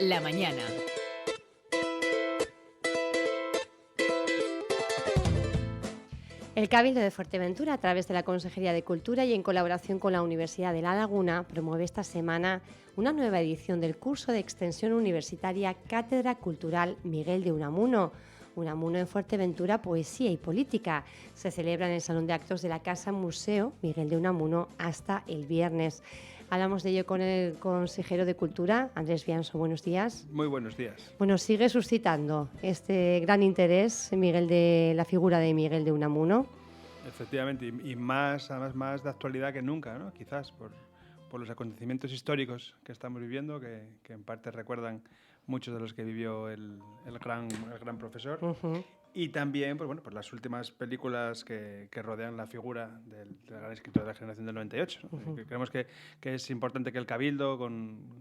La mañana. El Cabildo de Fuerteventura, a través de la Consejería de Cultura y en colaboración con la Universidad de La Laguna, promueve esta semana una nueva edición del curso de extensión universitaria Cátedra Cultural Miguel de Unamuno. Unamuno en Fuerteventura, poesía y política. Se celebra en el Salón de Actos de la Casa Museo Miguel de Unamuno hasta el viernes. Hablamos de ello con el consejero de Cultura, Andrés Bianso. Buenos días. Muy buenos días. Bueno, sigue suscitando este gran interés la figura de Miguel de Unamuno. Efectivamente, y más, además más de actualidad que nunca, ¿no? Quizás por los acontecimientos históricos que estamos viviendo, que en parte recuerdan muchos de los que vivió el gran profesor. Uh-huh. Y también, pues bueno, por las últimas películas que rodean la figura del gran escritor de la generación del 98. ¿No? Uh-huh. Creemos que es importante que el Cabildo,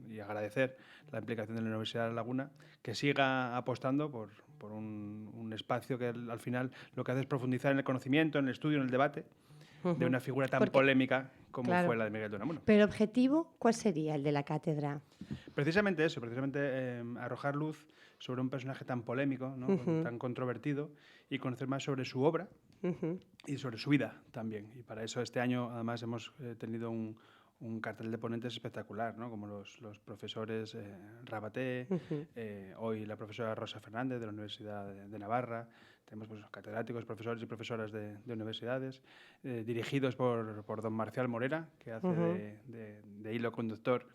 y agradecer la implicación de la Universidad de La Laguna, que siga apostando por un espacio que al final lo que hace es profundizar en el conocimiento, en el estudio, en el debate, de una figura tan polémica como fue la de Miguel de Unamuno. Pero el objetivo, ¿cuál sería el de la cátedra? Precisamente eso, arrojar luz sobre un personaje tan polémico, ¿no? Tan controvertido, y conocer más sobre su obra y sobre su vida también. Y para eso este año además hemos tenido un cartel de ponentes espectacular, ¿no? Como los profesores Rabaté, hoy la profesora Rosa Fernández de la Universidad de Navarra. Tenemos pues, catedráticos, profesores y profesoras de universidades, dirigidos por don Marcial Morera, que hace de hilo conductor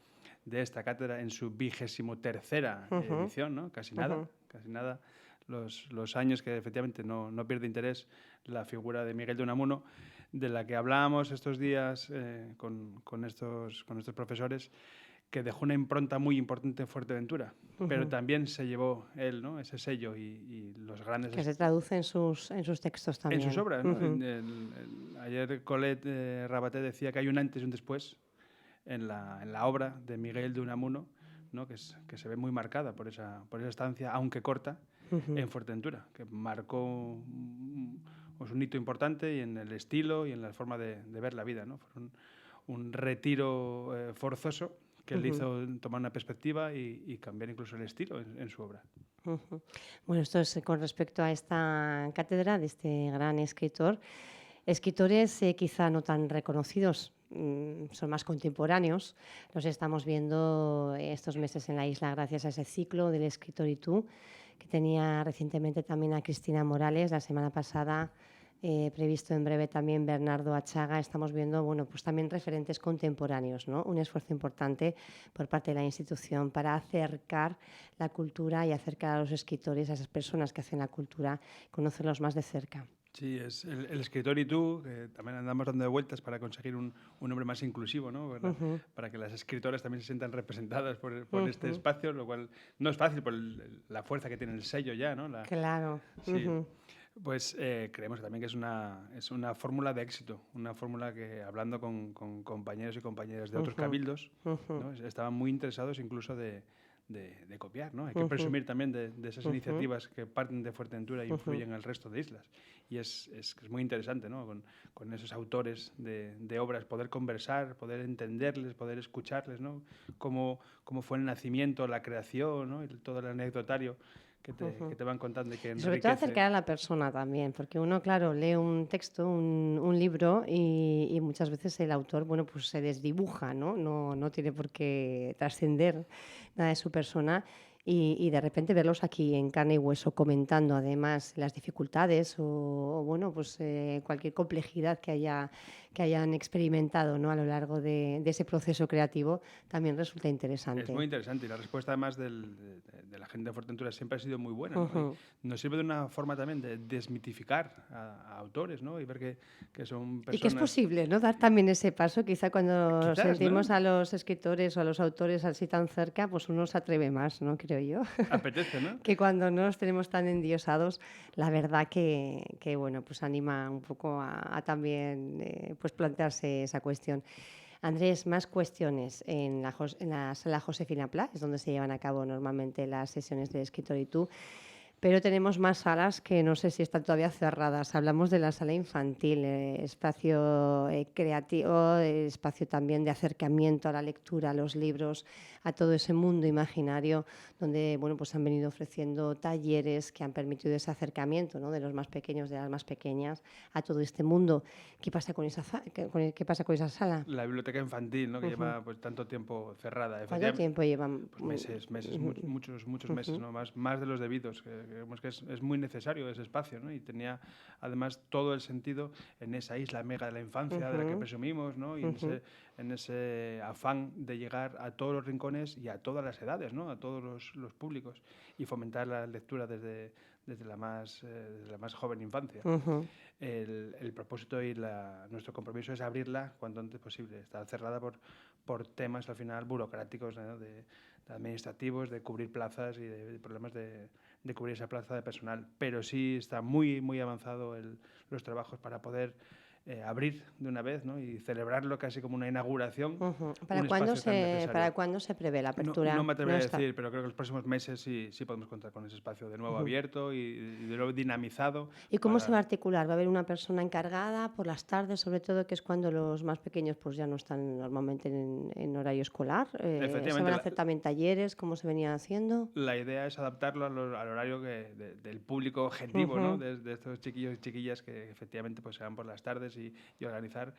de esta cátedra en su 23ª edición, ¿no? Casi nada. Los años que efectivamente no pierde interés la figura de Miguel de Unamuno, de la que hablábamos estos días con estos profesores, que dejó una impronta muy importante en Fuerteventura, pero también se llevó él, ¿no? Ese sello y los grandes... Que se traduce en sus textos también. En sus obras, ¿no? Ayer Colette Rabaté decía que hay un antes y un después en la obra de Miguel de Unamuno, ¿no? que se ve muy marcada por esa estancia, aunque corta, en Fuerteventura, que marcó pues, un hito importante y en el estilo y en la forma de ver la vida, ¿no? Fue un retiro forzoso que le hizo tomar una perspectiva y cambiar incluso el estilo en su obra. Bueno, esto es con respecto a esta cátedra de este gran escritor. Escritores quizá no tan reconocidos, son más contemporáneos. Los estamos viendo estos meses en la isla gracias a ese ciclo del escritor y tú, que tenía recientemente también a Cristina Morales, la semana pasada previsto en breve también Bernardo Achaga. Estamos viendo, bueno, pues también referentes contemporáneos, ¿no? Un esfuerzo importante por parte de la institución para acercar la cultura y acercar a los escritores, a esas personas que hacen la cultura, conocerlos más de cerca. Sí, es el escritor y tú, que también andamos dando de vueltas para conseguir un nombre más inclusivo, ¿no? Para que las escritoras también se sientan representadas por este espacio, lo cual no es fácil por la fuerza que tiene el sello ya, ¿no? Claro. Sí. Pues creemos también que es una fórmula de éxito, una fórmula que, hablando con compañeros y compañeras de otros cabildos, ¿no? Estaban muy interesados incluso de copiar, ¿no? Hay que presumir también de esas iniciativas que parten de Fuerteventura e influyen en el resto de islas. Y es muy interesante, ¿no? Con esos autores de obras, poder conversar, poder entenderles, poder escucharles, ¿no? Cómo fue el nacimiento, la creación, ¿no? Y todo el anecdotario que te van contando y que enriquece. Sobre todo acercar a la persona también, porque uno, claro, lee un texto, un libro y muchas veces el autor, bueno, pues se desdibuja, ¿no? No tiene por qué trascender nada de su persona y de repente verlos aquí en carne y hueso comentando además las dificultades o bueno, pues cualquier complejidad que hayan experimentado, ¿no? A lo largo de ese proceso creativo también resulta interesante. Es muy interesante y la respuesta además de la gente de Fuerteventura siempre ha sido muy buena, ¿no? Nos sirve de una forma también de desmitificar a autores, ¿no? Y ver que son personas... Y que es posible, ¿no? Dar también ese paso, quizá cuando sentimos, ¿no?, a los escritores o a los autores así tan cerca, pues uno se atreve más, ¿no? Creo yo. Apetece, ¿no? Que cuando no los tenemos tan endiosados, la verdad que bueno, pues anima un poco a también pues plantearse esa cuestión. Andrés, más cuestiones en la sala Josefina Pla, es donde se llevan a cabo normalmente las sesiones de escritor y tú. pero tenemos más salas que no sé si están todavía cerradas. Hablamos de la sala infantil, espacio creativo, espacio también de acercamiento a la lectura, a los libros, a todo ese mundo imaginario, donde bueno, pues han venido ofreciendo talleres que han permitido ese acercamiento, ¿no?, de los más pequeños, de las más pequeñas, a todo este mundo. ¿Qué pasa con esa, qué pasa con esa sala? La biblioteca infantil, ¿no? Que lleva pues tanto tiempo cerrada. ¿Cuánto tiempo llevan? Pues meses, muchos meses, ¿no? Más de los debidos. Creemos que es muy necesario ese espacio, ¿no? Y tenía además todo el sentido en esa isla mega de la infancia de la que presumimos, ¿no? Y en ese afán de llegar a todos los rincones y a todas las edades, ¿no? A todos los públicos y fomentar la lectura desde la más joven infancia. El propósito y nuestro compromiso es abrirla cuanto antes posible. Está cerrada por temas al final burocráticos, ¿no?, de administrativos, de cubrir plazas y de problemas de cubrir esa plaza de personal. Pero sí está muy avanzado los trabajos para poder abrir de una vez, ¿no?, y celebrarlo casi como una inauguración. ¿Para cuándo se prevé la apertura? No me atrevería a decir, pero creo que los próximos meses sí podemos contar con ese espacio de nuevo abierto y de nuevo dinamizado. ¿Y cómo se va a articular? ¿Va a haber una persona encargada por las tardes, sobre todo, que es cuando los más pequeños pues ya no están normalmente en horario escolar? ¿Se van a hacer también talleres, como se venía haciendo? La idea es adaptarlo al horario del público objetivo, ¿no?, de estos chiquillos y chiquillas que efectivamente pues se van por las tardes y organizar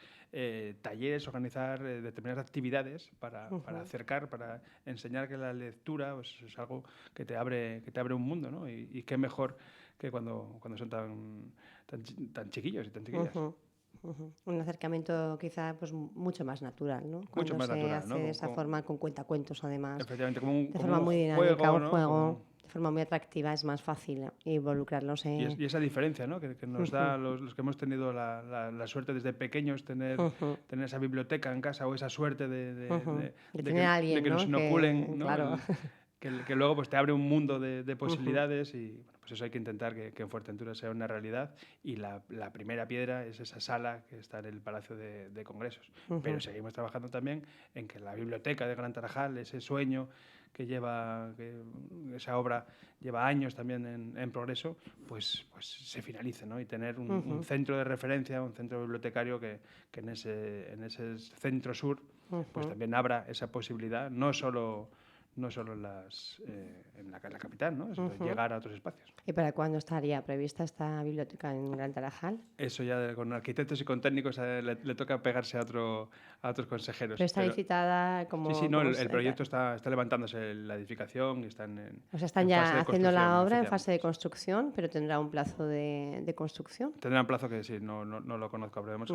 talleres, organizar determinadas actividades para acercar, para enseñar que la lectura pues, es algo que te abre un mundo, ¿no? Y qué mejor que cuando son tan chiquillos y tan chiquillas. Un acercamiento quizá pues mucho más natural, ¿no? Mucho más natural, hace ¿no? de esa forma con cuentacuentos, además. Efectivamente, de forma muy dinámica, juego, un ¿no? juego. De forma muy atractiva, es más fácil involucrarlos en... Y esa diferencia, ¿no?, que nos da los que hemos tenido la suerte desde pequeños tener esa biblioteca en casa o esa suerte de tener a alguien, que ¿no?, nos inoculen, ¿no?, claro. que luego pues, te abre un mundo de posibilidades y bueno, pues eso hay que intentar que en Fuerteventura sea una realidad y la primera piedra es esa sala que está en el Palacio de Congresos. Pero seguimos trabajando también en que la biblioteca de Gran Tarajal, ese sueño que esa obra lleva años también en progreso, pues se finalice, ¿no? Y tener un centro de referencia, un centro bibliotecario que en ese centro sur pues también abra esa posibilidad, no solo en la capital, ¿no?, sino llegar a otros espacios. ¿Y para cuándo estaría prevista esta biblioteca en Gran Tarajal? Eso ya con arquitectos y con técnicos le toca pegarse a otros consejeros. Pero está licitada como... Sí, no, el proyecto está levantándose la edificación y están o sea, están ya haciendo la obra en fase de construcción, pero tendrá un plazo de construcción. Tendrá un plazo que sí, no lo conozco. Habremos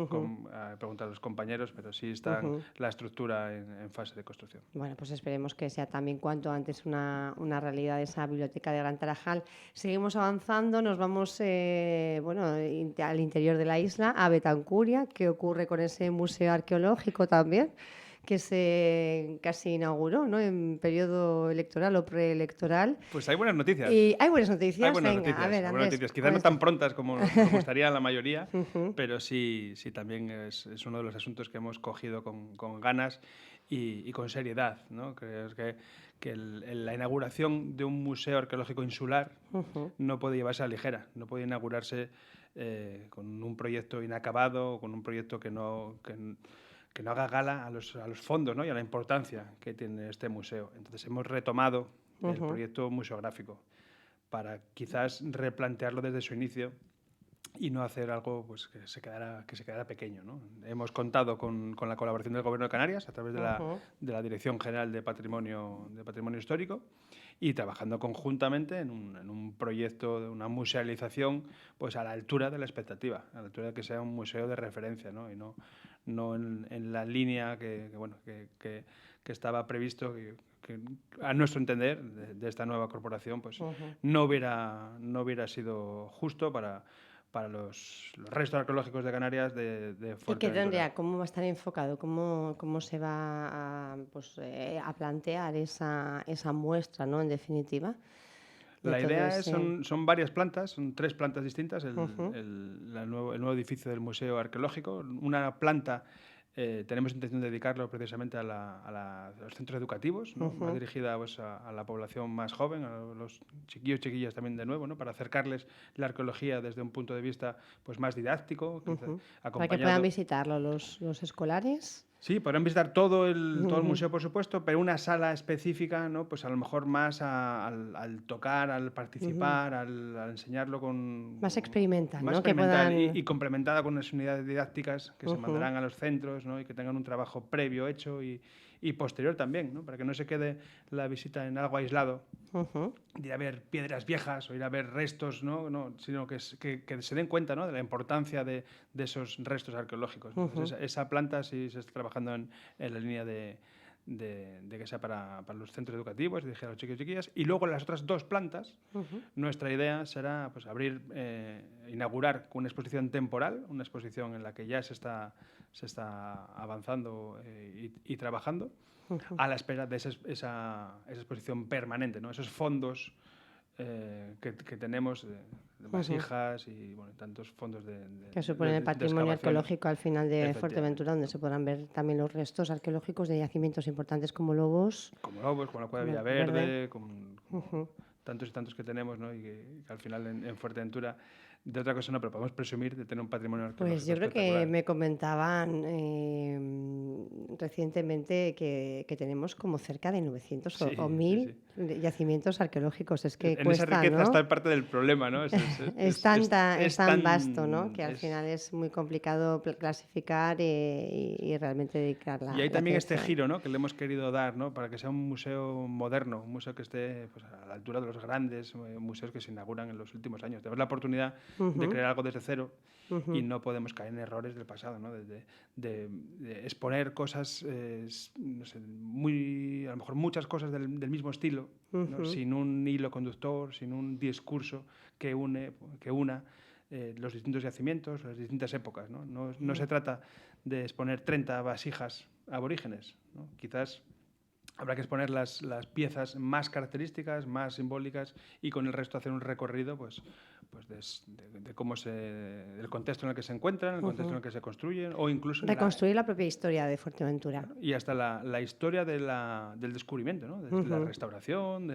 preguntar a los compañeros, pero sí está la estructura en fase de construcción. Bueno, pues esperemos que sea también cuanto antes una realidad esa biblioteca de Gran Tarajal. Seguimos avanzando, nos vamos al interior de la isla, a Betancuria. ¿Qué ocurre con ese museo arqueológico también, que se casi inauguró, ¿no?, en periodo electoral o preelectoral? Pues hay buenas noticias. Y hay buenas noticias. Hay buenas noticias. A ver, buenas noticias. Quizás no tan prontas como nos gustaría la mayoría, pero sí también es uno de los asuntos que hemos cogido con ganas y con seriedad, ¿no? Creo que la inauguración de un museo arqueológico insular no puede llevarse a la ligera, no puede inaugurarse con un proyecto inacabado o con un proyecto que no haga gala a los fondos, ¿no?, y a la importancia que tiene este museo. Entonces hemos retomado el proyecto museográfico para quizás replantearlo desde su inicio y no hacer algo pues, que se quedara pequeño, ¿no? Hemos contado con la colaboración del Gobierno de Canarias a través de la Dirección General de Patrimonio Histórico y trabajando conjuntamente en un proyecto de una musealización pues, a la altura de la expectativa, a la altura de que sea un museo de referencia, ¿no? Y no en la línea que estaba previsto, que a nuestro entender de esta nueva corporación pues no hubiera sido justo para los restos arqueológicos de Canarias de Fuerteventura. ¿Y cómo va a estar enfocado? ¿Cómo se va a plantear esa muestra, ¿no?, en definitiva? La idea son varias plantas, son 3 plantas distintas, el nuevo edificio del Museo Arqueológico. Una planta tenemos intención de dedicarlo precisamente a los centros educativos, ¿no? Más dirigida pues, a la población más joven, a los chiquillos, chiquillas también de nuevo, ¿no? Para acercarles la arqueología desde un punto de vista pues, más didáctico, Para que puedan visitarlo los escolares. Sí, podrán visitar todo el museo, por supuesto, pero una sala específica, ¿no? Pues a lo mejor más al tocar, al participar, al enseñarlo con... Más experimental, más ¿no? experimental Que puedan... y complementada con unas unidades didácticas que se mandarán a los centros, ¿no? Y que tengan un trabajo previo hecho y posterior también, ¿no? Para que no se quede la visita en algo aislado, de ir a ver piedras viejas o ir a ver restos, ¿no? Sino que se den cuenta, ¿no? De la importancia de esos restos arqueológicos. Entonces, esa planta sí se está trabajando en la línea de que sea para los centros educativos, dirigir a los chiquillos y chiquillas. Y luego las otras 2 plantas, nuestra idea será pues, inaugurar con una exposición temporal, una exposición en la que ya se está avanzando y trabajando, a la espera de esa exposición permanente, ¿no? Esos fondos que tenemos de vasijas y bueno, tantos fondos que suponen el patrimonio arqueológico al final de Fuerteventura, donde se podrán ver también los restos arqueológicos de yacimientos importantes como Lobos. Como Lobos, como la Cueva de Villaverde, tantos y tantos que tenemos, ¿no? Y que al final en Fuerteventura, de otra cosa no, pero podemos presumir de tener un patrimonio arqueológico. Pues yo creo que me comentaban recientemente que tenemos como cerca de 900 o 1000 yacimientos arqueológicos. Es que en cuesta, esa riqueza, ¿no? está parte del problema, ¿no? Es tan vasto, ¿no? Que al final es muy complicado clasificar y realmente dedicarla. Y hay también este giro, ¿no? Que le hemos querido dar, ¿no? Para que sea un museo moderno, un museo que esté pues, a la altura de los grandes museos que se inauguran en los últimos años. Tenemos la oportunidad de crear algo desde cero y no podemos caer en errores del pasado, ¿no? De exponer cosas, no sé, a lo mejor muchas cosas del mismo estilo, ¿no? Sin un hilo conductor, sin un discurso que una los distintos yacimientos, las distintas épocas, ¿no? No se trata de exponer 30 vasijas aborígenes, ¿no? Quizás habrá que exponer las piezas más características, más simbólicas y con el resto hacer un recorrido pues de cómo del contexto en el que se encuentran, el contexto en el que se construyen o incluso... Reconstruir la propia historia de Fuerteventura. Y hasta la historia del descubrimiento, ¿no? De la restauración,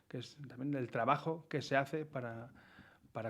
que es también el trabajo que se hace para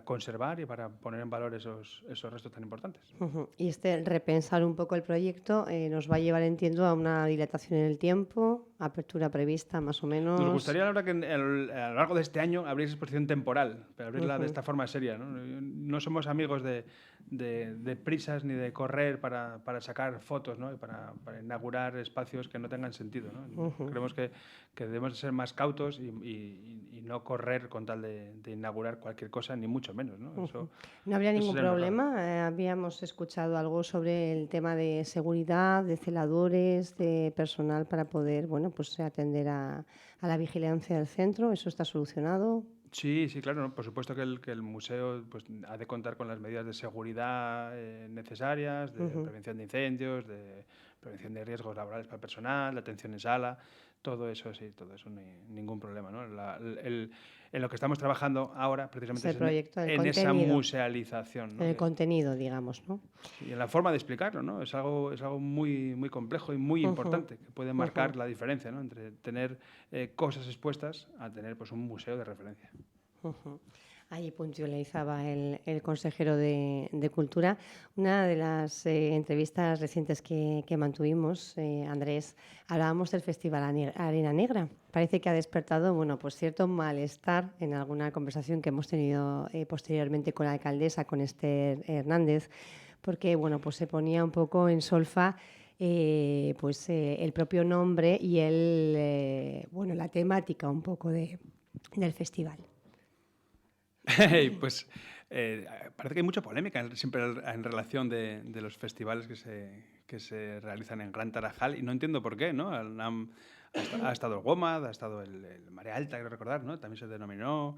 conservar y para poner en valor esos restos tan importantes. Y repensar un poco el proyecto nos va a llevar, entiendo, a una dilatación en el tiempo, apertura prevista más o menos. Nos gustaría, la verdad, que a lo largo de este año abriese exposición temporal, pero abrirla de esta forma seria, ¿no? No somos amigos de prisas ni de correr para sacar fotos, ¿no? Y para inaugurar espacios que no tengan sentido, ¿no? Creemos que debemos ser más cautos y no correr con tal de inaugurar cualquier cosa, ni mucho menos, ¿no? No habría ningún problema. Habíamos escuchado algo sobre el tema de seguridad, de celadores, de personal para poder, bueno, pues atender a la vigilancia del centro. ¿Eso está solucionado? Sí, claro, ¿no? Por supuesto que el museo pues, ha de contar con las medidas de seguridad necesarias, de prevención de incendios, de prevención de riesgos laborales para el personal, de atención en sala, todo eso, ningún problema, ¿no? En lo que estamos trabajando ahora, precisamente, en esa musealización, ¿no? En el contenido, digamos, ¿no? Y en la forma de explicarlo, ¿no? Es algo muy, muy complejo y muy importante, que puede marcar la diferencia, ¿no? Entre tener cosas expuestas a tener pues, un museo de referencia. Ahí puntualizaba el consejero de Cultura. Una de las entrevistas recientes que mantuvimos, Andrés, hablábamos del Festival Arena Negra. Parece que ha despertado, bueno, pues cierto malestar en alguna conversación que hemos tenido posteriormente con la alcaldesa, con Esther Hernández, porque, bueno, pues se ponía un poco en solfa el propio nombre y la temática un poco del festival. Pues parece que hay mucha polémica siempre en relación de los festivales que se realizan en Gran Tarajal y no entiendo por qué, ¿no? Ha estado el GOMAD, ha estado el Marea Alta, quiero recordar, ¿no? También se denominó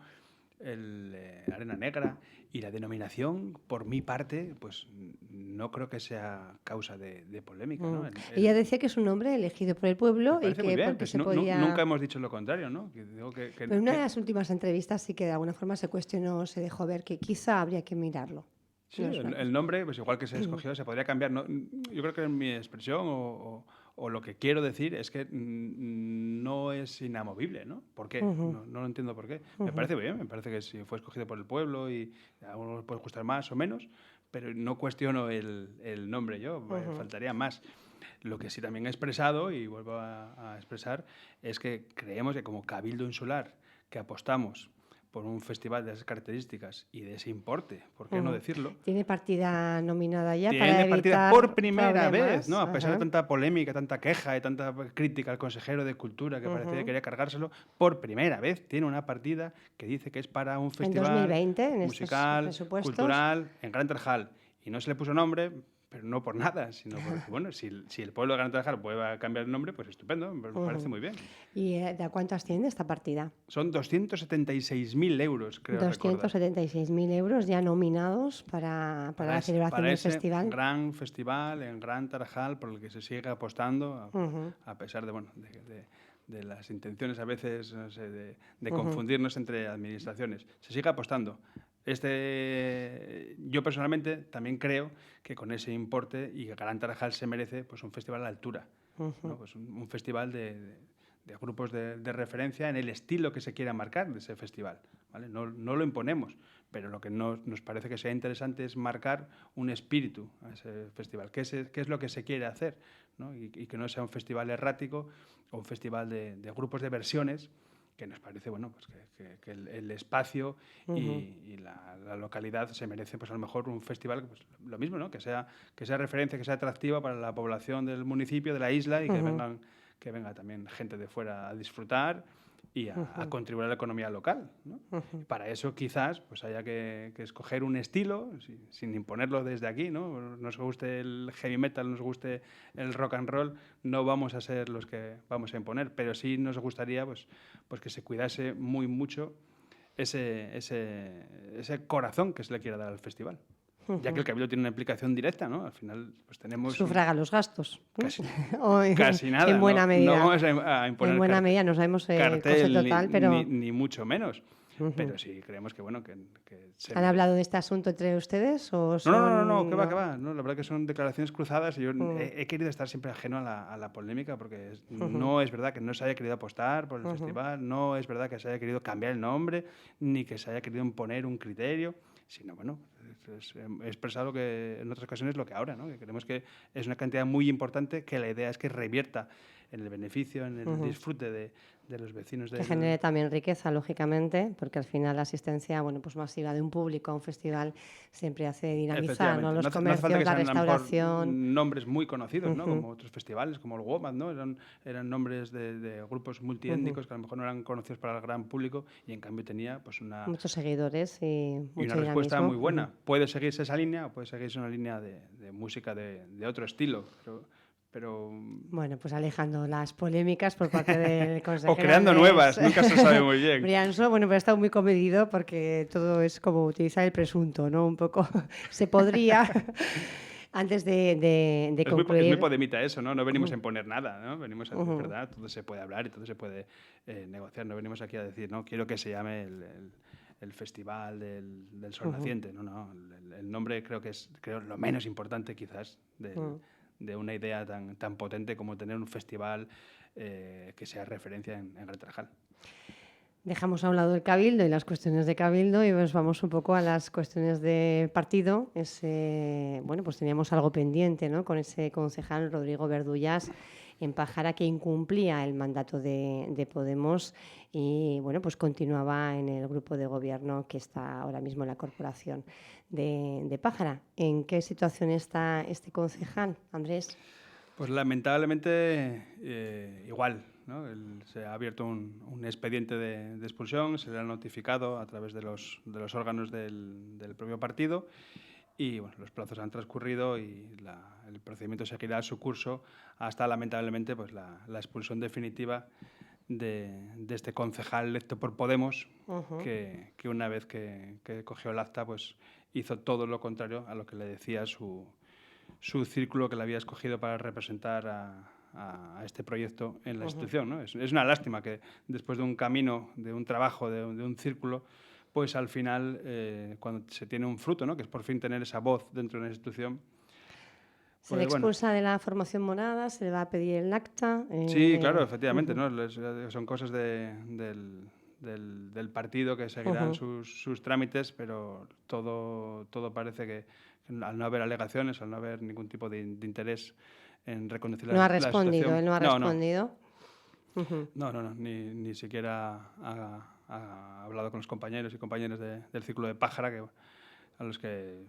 el Arena Negra y la denominación, por mi parte, pues no creo que sea causa de polémica, ¿no? Ella decía que es un nombre elegido por el pueblo y que bien, porque pues se podía... Nunca hemos dicho lo contrario, ¿no? Pero en una de las últimas entrevistas sí que de alguna forma se cuestionó, se dejó ver que quizá habría que mirarlo. Sí, el nombre, pues igual que se escogió, se podría cambiar. No, yo creo que en mi expresión o lo que quiero decir es que no es inamovible, ¿no? ¿Por qué? No lo entiendo por qué. Me parece bien, me parece que si fue escogido por el pueblo y a uno le puede gustar más o menos, pero no cuestiono el nombre yo, faltaría más. Lo que sí también he expresado, y vuelvo a expresar, es que creemos que como Cabildo Insular, que apostamos por un festival de esas características y de ese importe, ¿por qué no decirlo? ¿Tiene partida nominada ya para Tiene partida evitar por primera problemas? vez, ¿no? A pesar de tanta polémica, tanta queja y tanta crítica al consejero de Cultura que parecía que quería cargárselo, por primera vez tiene una partida que dice que es para un festival en 2020, en musical, estos presupuestos, cultural, en Gran Tarajal. Y no se le puso nombre, pero no por nada, sino porque, bueno, si el pueblo de Gran Tarajal puede cambiar el nombre, pues estupendo, me parece muy bien. ¿Y de a cuánto asciende esta partida? Son 276.000 euros, creo recordar. 276.000 euros ya nominados para la celebración del festival. Gran festival en Gran Tarajal por el que se sigue apostando, a pesar de, bueno, de las intenciones a veces, no sé, de confundirnos entre administraciones. Se sigue apostando. Yo personalmente también creo que con ese importe y Gran Tarajal se merece pues, un festival a la altura, ¿no? Pues un festival de grupos de referencia en el estilo que se quiera marcar de ese festival, ¿vale? No lo imponemos, pero lo que nos parece que sea interesante es marcar un espíritu a ese festival. ¿Qué es lo que se quiere hacer? ¿No? Y que no sea un festival errático o un festival de grupos de versiones, que nos parece bueno, pues que el espacio y la localidad se merece pues a lo mejor un festival pues, lo mismo, ¿no? que sea referencia, que sea atractiva para la población del municipio, de la isla y que venga también gente de fuera a disfrutar y a contribuir a la economía local, ¿no? Para eso quizás pues haya que escoger un estilo sin imponerlo desde aquí, ¿no? Nos guste el heavy metal, nos guste el rock and roll, no vamos a ser los que vamos a imponer, pero sí nos gustaría pues que se cuidase muy mucho ese corazón que se le quiera dar al festival. Ya que el Cabildo tiene una implicación directa, ¿no? Al final, pues tenemos... Sufraga los gastos. Casi nada. En buena medida. No vamos a imponer en buena medida, no sabemos el coste total, pero... Ni mucho menos. Pero sí creemos que, bueno, que ¿Han hablado de este asunto entre ustedes? O son... No, que va. No, la verdad que son declaraciones cruzadas y yo he querido estar siempre ajeno a la polémica porque no es verdad que no se haya querido apostar por el festival, no es verdad que se haya querido cambiar el nombre, ni que se haya querido imponer un criterio, sino, bueno, he expresado que en otras ocasiones lo que ahora, ¿no? Que creemos que es una cantidad muy importante, que la idea es que revierta en el beneficio, en el disfrute de los vecinos. Que genere también riqueza, lógicamente, porque al final la asistencia pues masiva de un público a un festival siempre hace dinamizar, ¿no? Los comercios, la restauración. Nombres muy conocidos, ¿no? Como otros festivales, como el WOMAD, ¿no? Eran nombres de grupos multiétnicos que a lo mejor no eran conocidos para el gran público y en cambio tenía pues muchos seguidores y una respuesta muy buena. Puede seguirse esa línea o puede seguirse una línea de música de otro estilo, pero... Bueno, pues alejando las polémicas por parte del consejero. O creando nuevas, nunca se sabe muy bien. Brianso, bueno, pero ha estado muy comedido porque todo es como utilizar el presunto, ¿no? Un poco se podría... Antes de concluir... Es muy podemita eso, ¿no? No venimos a imponer nada, ¿no? Venimos a decir, ¿verdad? Todo se puede hablar y todo se puede negociar. No venimos aquí a decir, no, quiero que se llame el Festival del Sol Naciente. No. El nombre creo que es lo menos importante quizás de una idea tan potente como tener un festival que sea referencia en Gran Tarajal. Dejamos a un lado el Cabildo y las cuestiones de Cabildo y nos vamos un poco a las cuestiones de partido. Bueno, pues teníamos algo pendiente, ¿no? Con ese concejal Rodrigo Verdullas en Pájara, que incumplía el mandato de Podemos y bueno, pues continuaba en el grupo de gobierno que está ahora mismo en la corporación de Pájara. ¿En qué situación está este concejal, Andrés? Pues lamentablemente igual, ¿no? Se ha abierto un expediente de expulsión, se le ha notificado a través de los órganos del propio partido y bueno, los plazos han transcurrido y el procedimiento seguirá su curso hasta lamentablemente pues, la expulsión definitiva de este concejal electo por Podemos, que una vez que cogió el acta pues hizo todo lo contrario a lo que le decía su círculo que le había escogido para representar a este proyecto en la institución, ¿no? Es una lástima que después de un camino, de un trabajo, de un círculo, pues al final, cuando se tiene un fruto, ¿no? Que es por fin tener esa voz dentro de una institución. Se le expulsa de la formación morada, se le va a pedir el acta. Sí, claro, efectivamente, ¿no? Son cosas del partido que seguirán sus trámites, pero todo parece que al no haber alegaciones, al no haber ningún tipo de interés en reconocer no ha la respondido, situación. él no ha respondido. No, ni siquiera ha hablado con los compañeros y compañeras del Círculo de Pájara, a los que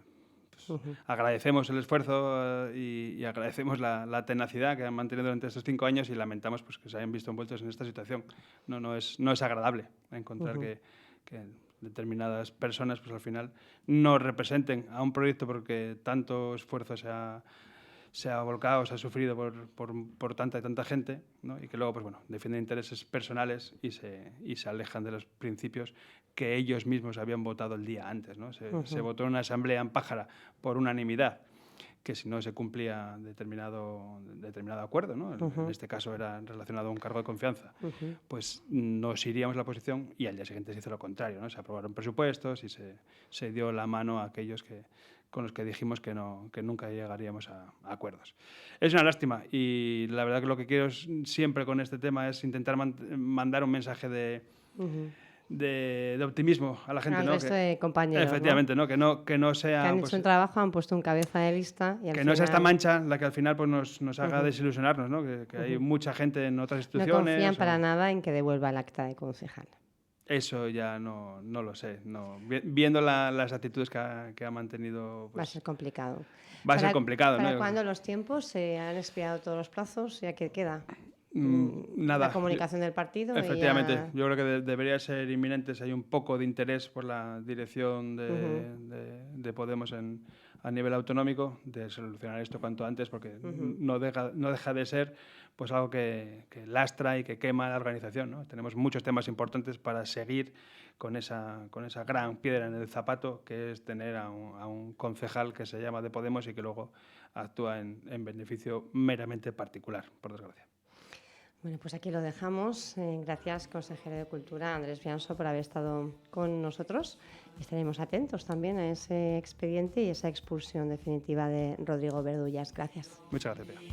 agradecemos el esfuerzo y agradecemos la tenacidad que han mantenido durante estos 5 años y lamentamos pues, que se hayan visto envueltos en esta situación. No es agradable encontrar que determinadas personas pues, al final no representen a un proyecto porque tanto esfuerzo se ha volcado, se ha sufrido por tanta y tanta gente, ¿no? Y que luego pues, bueno, defienden intereses personales y se alejan de los principios que ellos mismos habían votado el día antes, ¿no? Se votó en una asamblea en Pájara por unanimidad que si no se cumplía determinado acuerdo, ¿no? En este caso era relacionado a un cargo de confianza, pues nos iríamos a la oposición y al día siguiente se hizo lo contrario, ¿no? Se aprobaron presupuestos y se dio la mano a aquellos con los que dijimos que nunca llegaríamos a acuerdos. Es una lástima y la verdad que lo que quiero siempre con este tema es intentar mandar un mensaje de optimismo a la gente. Al resto de compañeros. Efectivamente, ¿no? Que no sea... Que han hecho un trabajo, han puesto un cabeza de lista. Y que no sea esta mancha la que al final pues, nos haga desilusionarnos, ¿no? Que hay mucha gente en otras instituciones... No confían para nada en que devuelva el acta de concejal. Eso ya no lo sé. No. Viendo las actitudes que ha mantenido... Pues, va a ser complicado. Va a ser complicado, ¿Para ¿no? cuándo los tiempos? ¿Se han expirado todos los plazos? ¿Ya qué queda? Nada. La comunicación del partido. Efectivamente. Yo creo que debería ser inminente si hay un poco de interés por la dirección de Podemos a nivel autonómico de solucionar esto cuanto antes, porque no deja de ser pues algo que lastra y que quema la organización, ¿no? Tenemos muchos temas importantes para seguir con esa gran piedra en el zapato, que es tener a un concejal que se llama de Podemos y que luego actúa en beneficio meramente particular, por desgracia. Bueno, pues aquí lo dejamos. Gracias, consejero de Cultura, Andrés Bianso, por haber estado con nosotros. Estaremos atentos también a ese expediente y esa expulsión definitiva de Rodrigo Verdullas. Gracias. Muchas gracias, Pia.